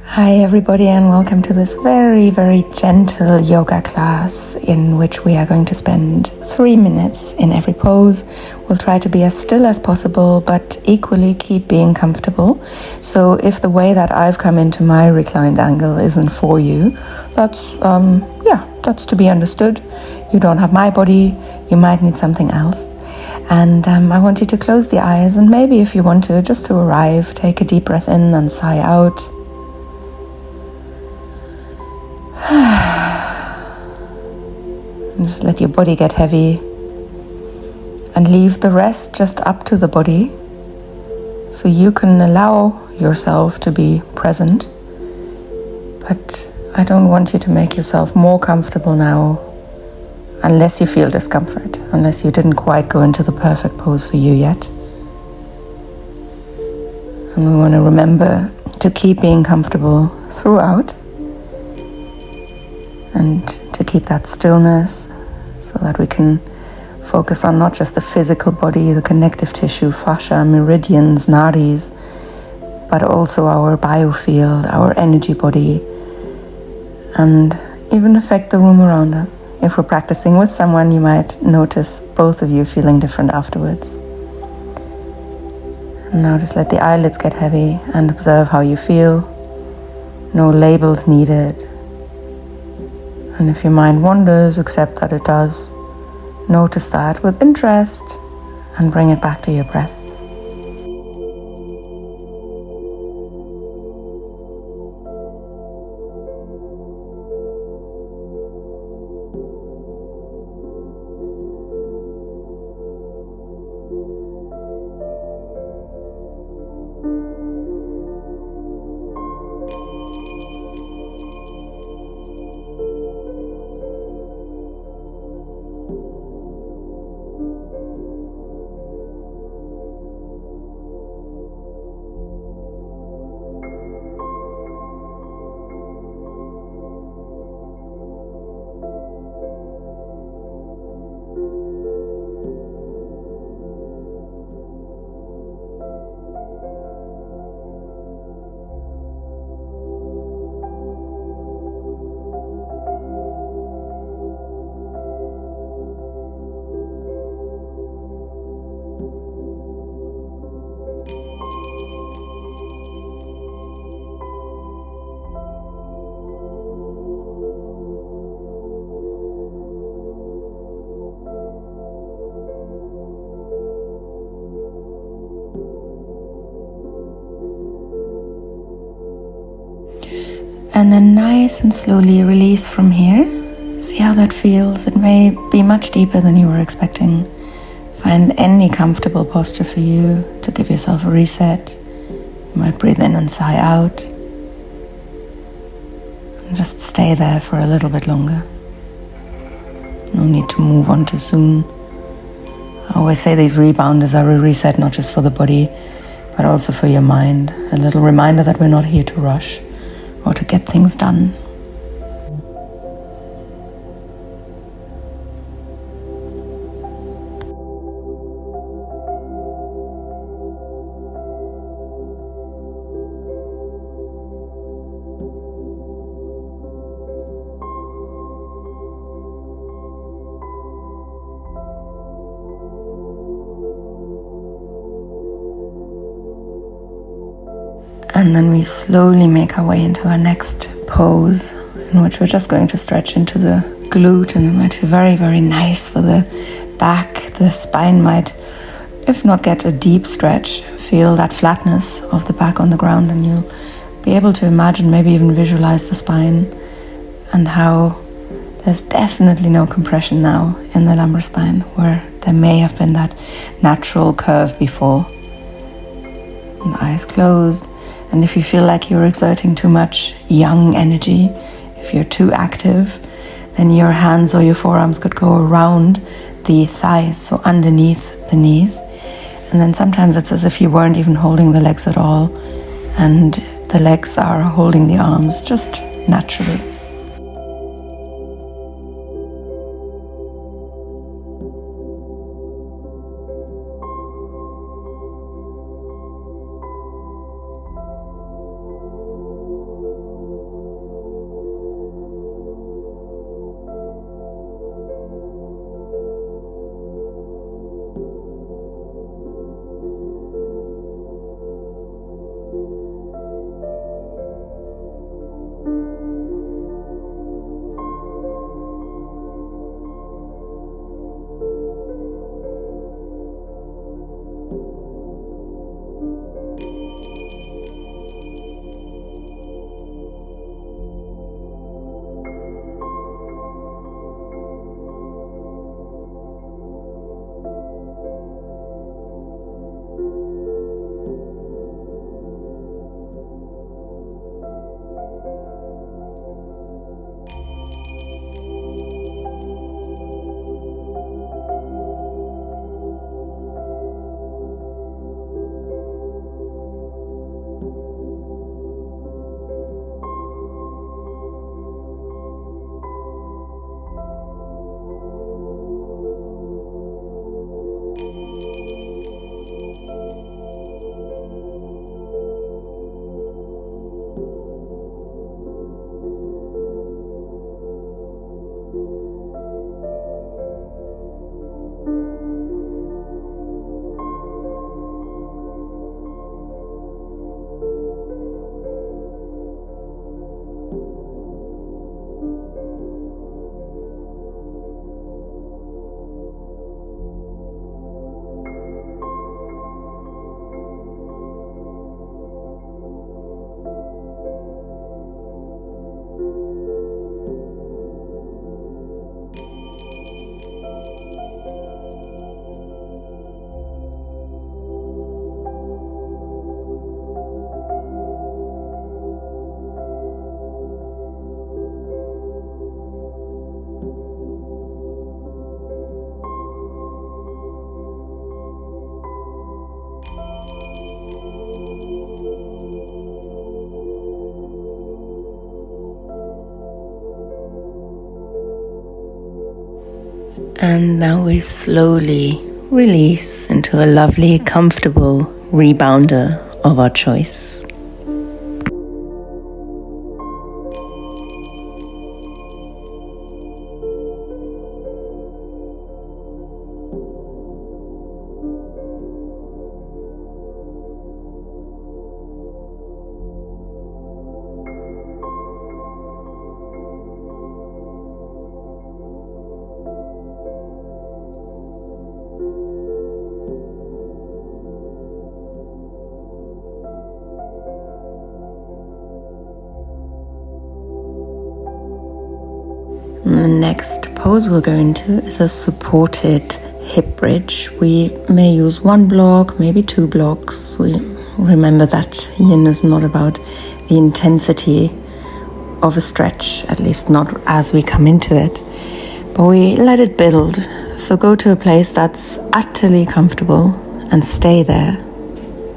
Hi everybody, and welcome to this very, very gentle yoga class in which we are going to spend 3 minutes in every pose. We'll try to be as still as possible, but equally keep being comfortable. So if the way that I've come into my reclined angle isn't for you, that's to be understood. You don't have my body, you might need something else. And I want you to close the eyes, and maybe if you want to, just to arrive, take a deep breath in and sigh out. And just let your body get heavy and leave the rest just up to the body, so you can allow yourself to be present. But I don't want you to make yourself more comfortable now unless you feel discomfort, unless you didn't quite go into the perfect pose for you yet. And we want to remember to keep being comfortable throughout, and to keep that stillness so that we can focus on not just the physical body, the connective tissue, fascia, meridians, nadis, but also our biofield, our energy body, and even affect the room around us. If we're practicing with someone, you might notice both of you feeling different afterwards. And now just let the eyelids get heavy and observe how you feel. No labels needed. And if your mind wanders, accept that it does. Notice that with interest and bring it back to your breath. And then nice and slowly release from here. See how that feels. It may be much deeper than you were expecting. Find any comfortable posture for you to give yourself a reset. You might breathe in and sigh out. And just stay there for a little bit longer. No need to move on too soon. I always say these rebounders are a reset, not just for the body, but also for your mind. A little reminder that we're not here to rush or to get things done. And then we slowly make our way into our next pose, in which we're just going to stretch into the glute, and it might feel very, very nice for the back. The spine might, if not get a deep stretch, feel that flatness of the back on the ground, and you'll be able to imagine, maybe even visualize the spine and how there's definitely no compression now in the lumbar spine, where there may have been that natural curve before. And the eyes closed. And if you feel like you're exerting too much yang energy, if you're too active, then your hands or your forearms could go around the thighs, so underneath the knees. And then sometimes it's as if you weren't even holding the legs at all, and the legs are holding the arms just naturally. And now we slowly release into a lovely, comfortable rebounder of our choice. And the next pose we'll go into is a supported hip bridge. We may use one block, maybe 2 blocks. We remember that Yin is not about the intensity of a stretch, at least not as we come into it, but we let it build. So go to a place that's utterly comfortable and stay there,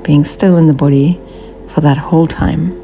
being still in the body for that whole time.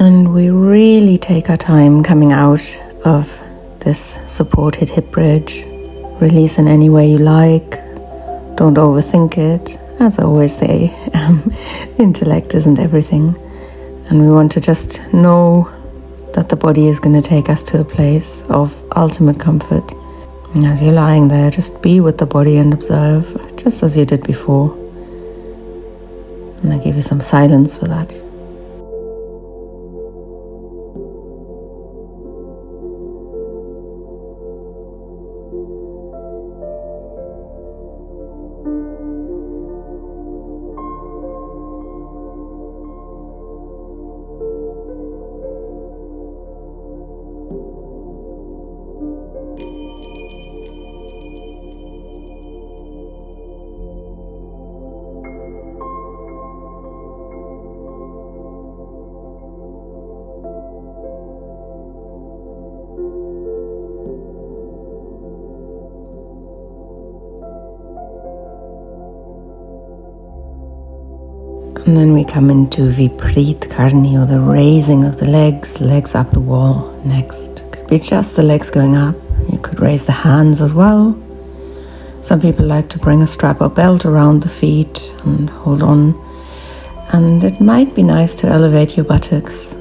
And we really take our time coming out of this supported hip bridge. Release in any way you like. Don't overthink it. As I always say, intellect isn't everything. And we want to just know that the body is going to take us to a place of ultimate comfort. And as you're lying there, just be with the body and observe, just as you did before. And I give you some silence for that. And then we come into Vipreet Karni, or the raising of the legs up the wall next. Could be just the legs going up. You could raise the hands as well. Some people like to bring a strap or belt around the feet and hold on. And it might be nice to elevate your buttocks.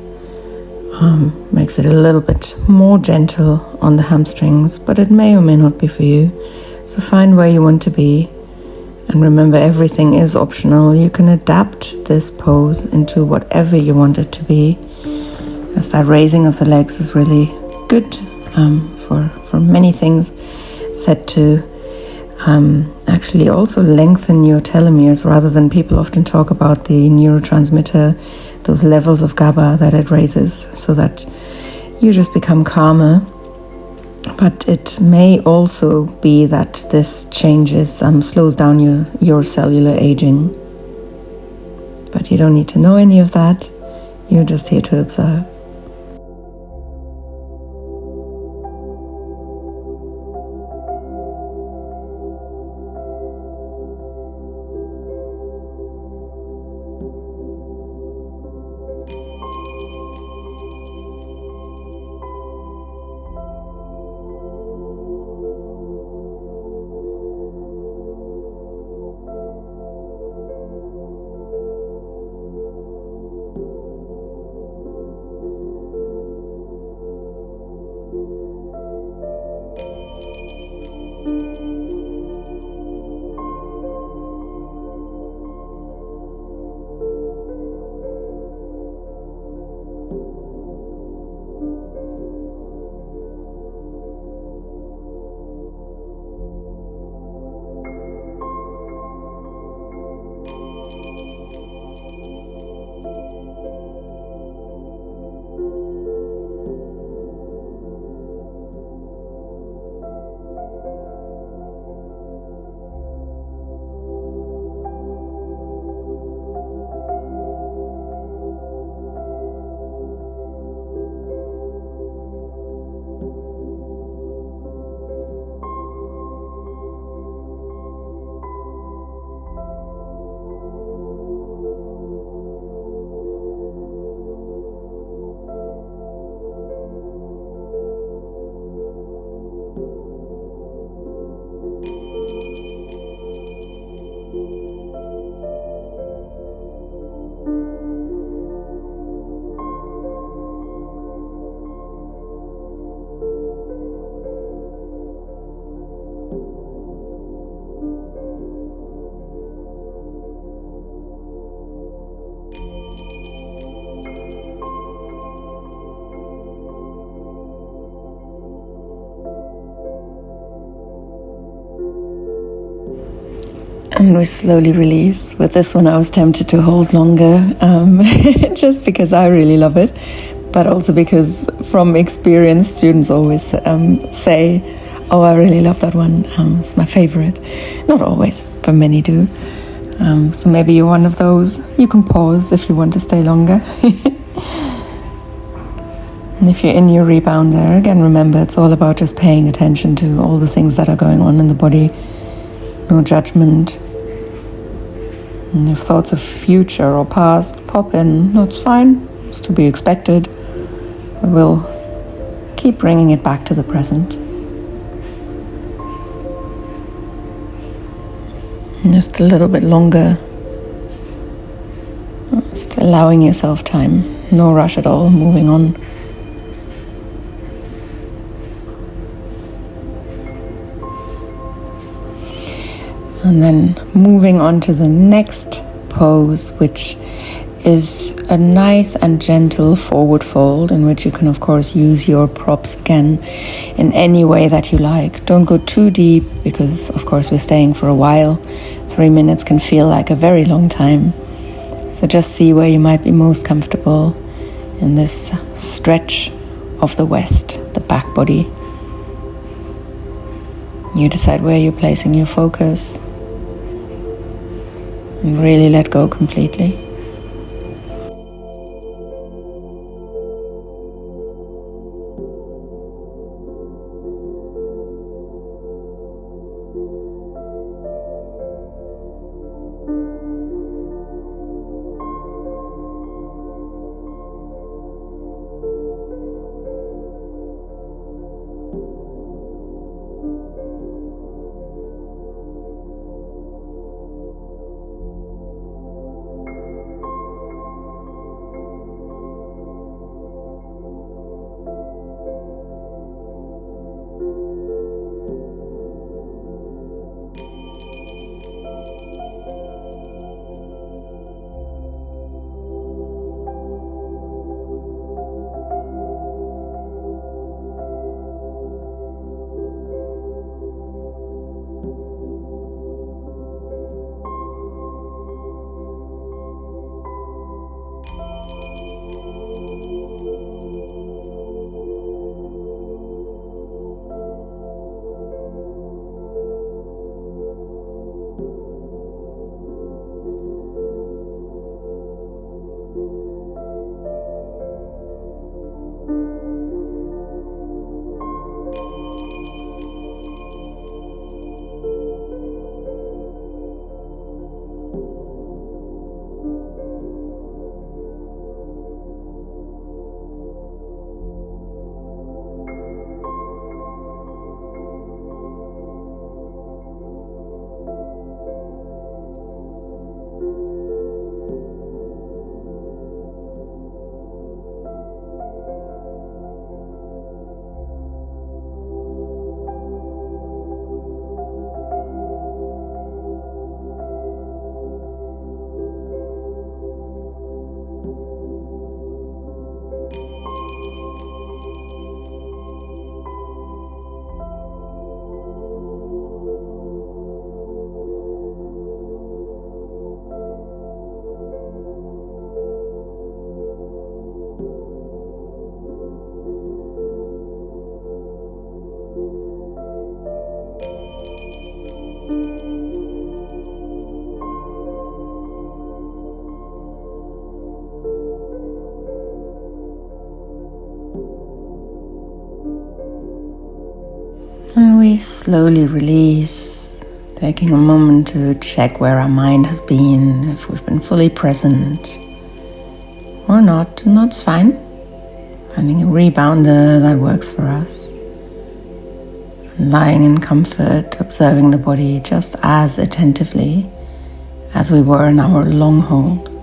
Makes it a little bit more gentle on the hamstrings, but it may or may not be for you. So find where you want to be. And remember, everything is optional. You can adapt this pose into whatever you want it to be. As that raising of the legs is really good for many things. Said to actually also lengthen your telomeres, rather than people often talk about the neurotransmitter, those levels of GABA that it raises, so that you just become calmer. But it may also be that this changes, slows down your cellular aging. But you don't need to know any of that. You're just here to observe. And we slowly release. With this one I was tempted to hold longer, just because I really love it, but also because from experience students always say, oh, I really love that one, it's my favorite. Not always, but many do. So maybe you're one of those. You can pause if you want to stay longer. And if you're in your rebounder, again, remember it's all about just paying attention to all the things that are going on in the body. No judgment. And if thoughts of future or past pop in, that's fine. It's to be expected. But we'll keep bringing it back to the present. And just a little bit longer. Just allowing yourself time. No rush at all, moving on. And then moving on to the next pose, which is a nice and gentle forward fold, in which you can of course use your props again in any way that you like. Don't go too deep, because of course we're staying for a while. 3 minutes can feel like a very long time. So just see where you might be most comfortable in this stretch of the west, the back body. You decide where you're placing your focus. And really let go completely. And we slowly release, taking a moment to check where our mind has been, if we've been fully present or not. And that's fine. Finding a rebounder that works for us. And lying in comfort, observing the body just as attentively as we were in our long hold.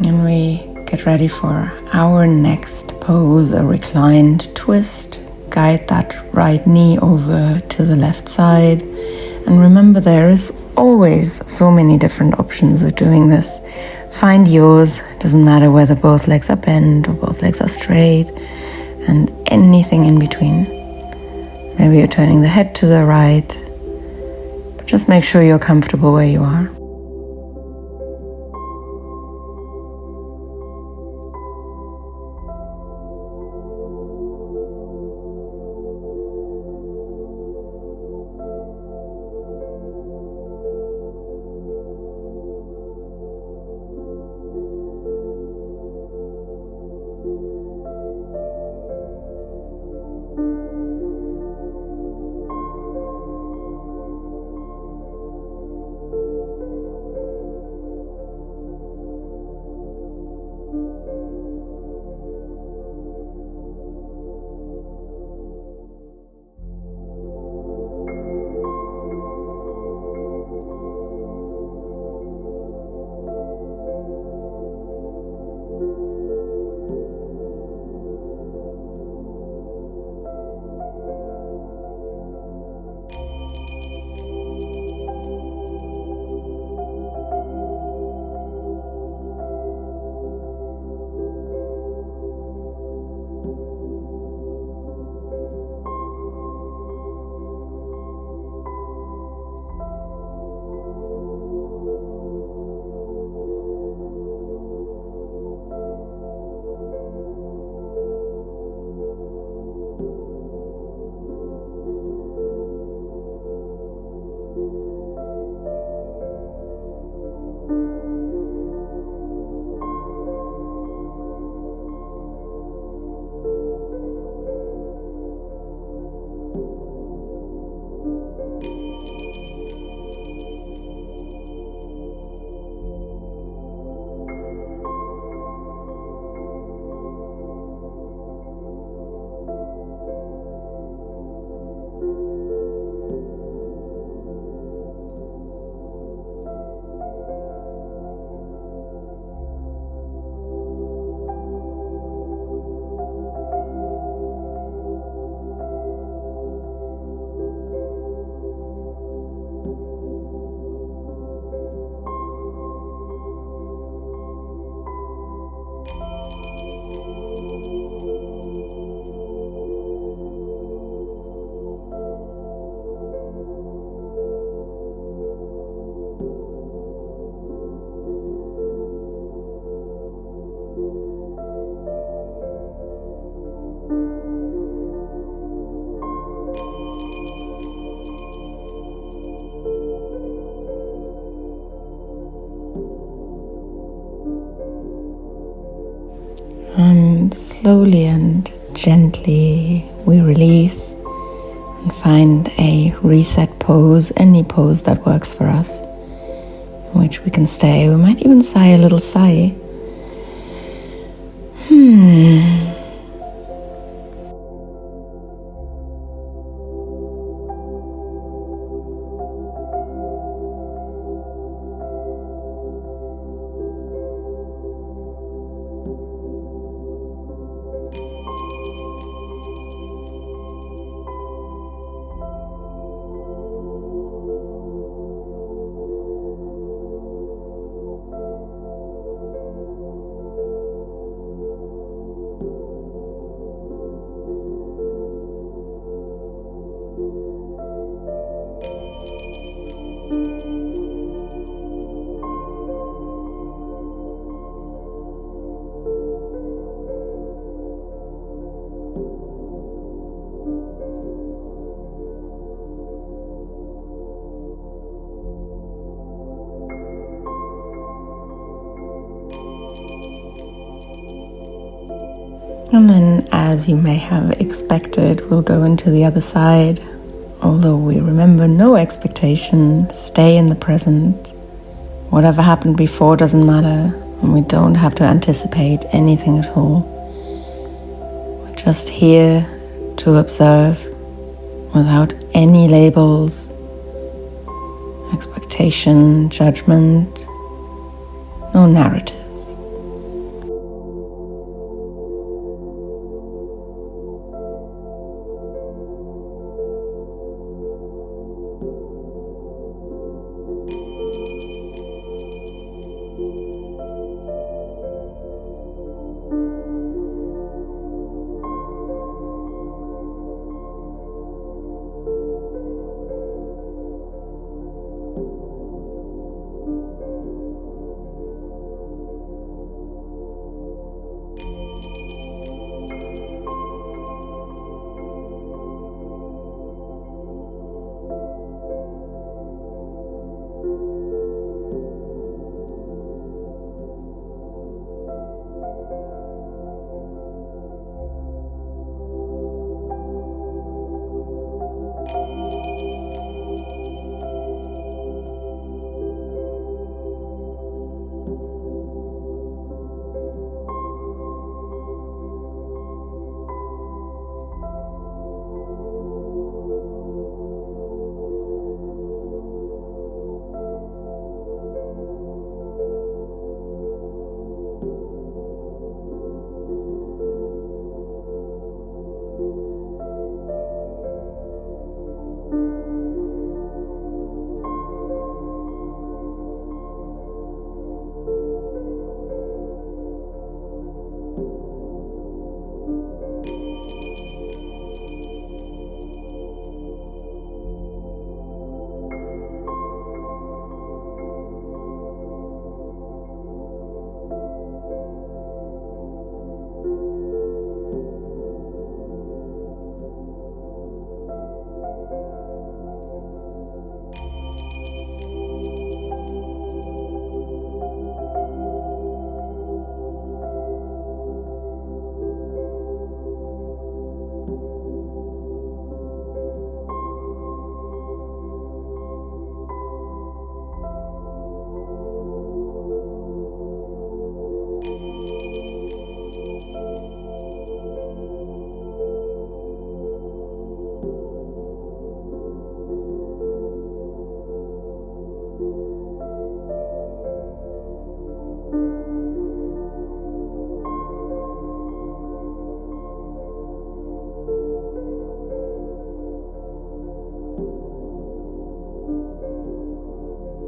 And we get ready for our next pose, a reclined twist. Guide that right knee over to the left side. And remember, there is always so many different options of doing this. Find yours. It doesn't matter whether both legs are bent or both legs are straight, and anything in between. Maybe you're turning the head to the right, but just make sure you're comfortable where you are. And slowly and gently we release and find a reset pose, any pose that works for us, in which we can stay. We might even sigh a little sigh. And then, as you may have expected, we'll go into the other side. Although we remember no expectation, stay in the present. Whatever happened before doesn't matter, and we don't have to anticipate anything at all. We're just here to observe without any labels, expectation, judgment, no narratives.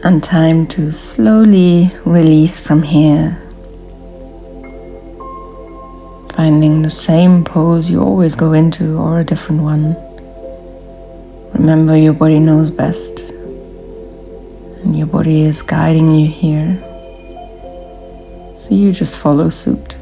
And time to slowly release from here. Finding the same pose you always go into or a different one. Remember, your body knows best. And your body is guiding you here. So you just follow suit.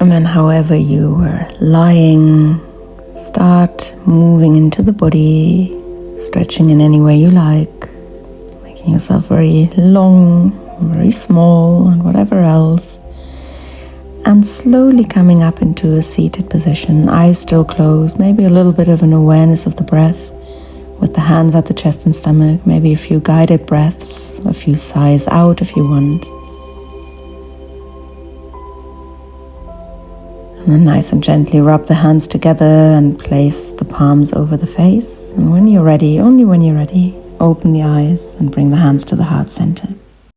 And then however you were lying, start moving into the body, stretching in any way you like, making yourself very long, very small, and whatever else. And slowly coming up into a seated position, eyes still closed, maybe a little bit of an awareness of the breath with the hands at the chest and stomach, maybe a few guided breaths, a few sighs out if you want. And then nice and gently rub the hands together and place the palms over the face. And when you're ready, only when you're ready, open the eyes and bring the hands to the heart center.